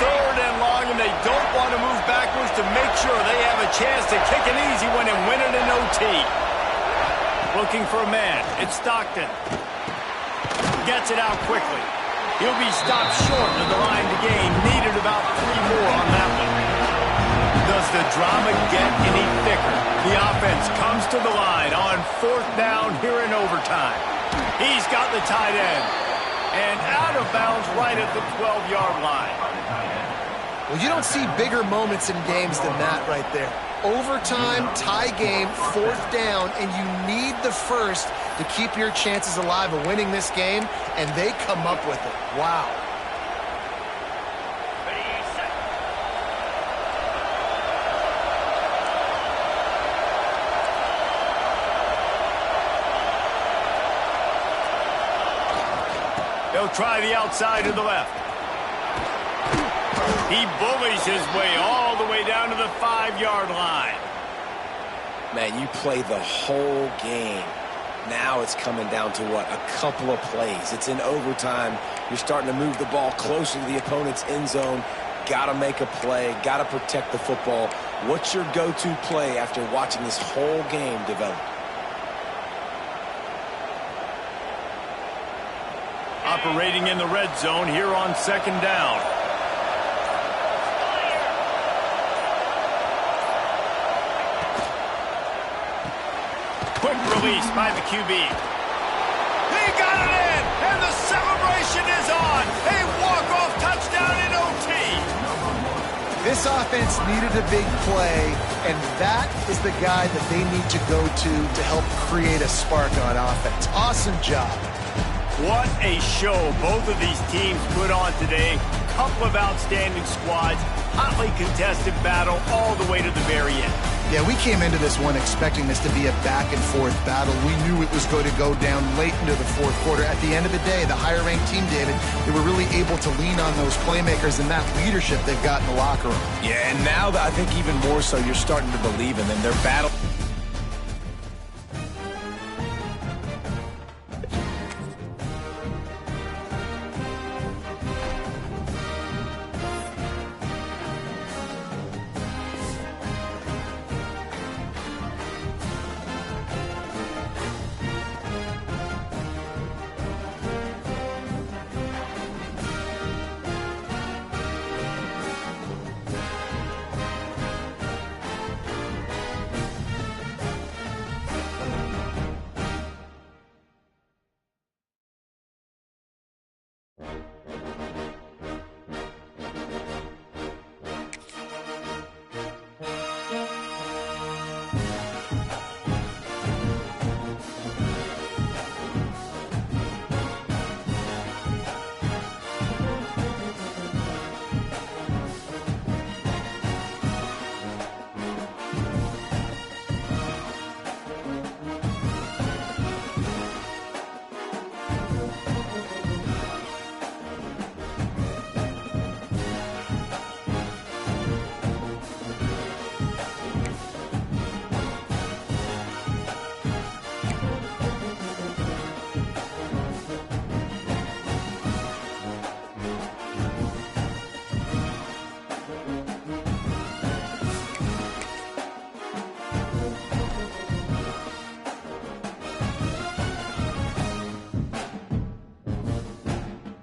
Third and long, and they don't want to move backwards to make sure they have a chance to kick an easy one and win it in OT. Looking for a man. It's Stockton. Gets it out quickly. He'll be stopped short of the line to gain. Needed about 3 more on that one. Does the drama get any thicker? The offense comes to the line on 4th down here in overtime. He's got the tight end. And out of bounds right at the 12-yard line. Well, you don't see bigger moments in games than that right there. Overtime, tie game, 4th down, and you need the first to keep your chances alive of winning this game, and they come up with it. Wow. They'll try the outside to the left. He bullies his way all the way down to the 5-yard line. Man, you play the whole game. Now it's coming down to what? A couple of plays. It's in overtime. You're starting to move the ball closer to the opponent's end zone. Got to make a play. Got to protect the football. What's your go-to play after watching this whole game develop? Operating in the red zone here on 2nd down. Quick release by the QB. He got it in, and the celebration is on. A walk-off touchdown in OT. This offense needed a big play, and that is the guy that they need to go to help create a spark on offense. Awesome job. What a show both of these teams put on today. Couple of outstanding squads, hotly contested battle all the way to the very end. Yeah, we came into this one expecting this to be a back-and-forth battle. We knew it was going to go down late into the 4th quarter. At the end of the day, the higher-ranked team, David, they were really able to lean on those playmakers and that leadership they've got in the locker room. Yeah, and now I think even more so, you're starting to believe in them. Their battle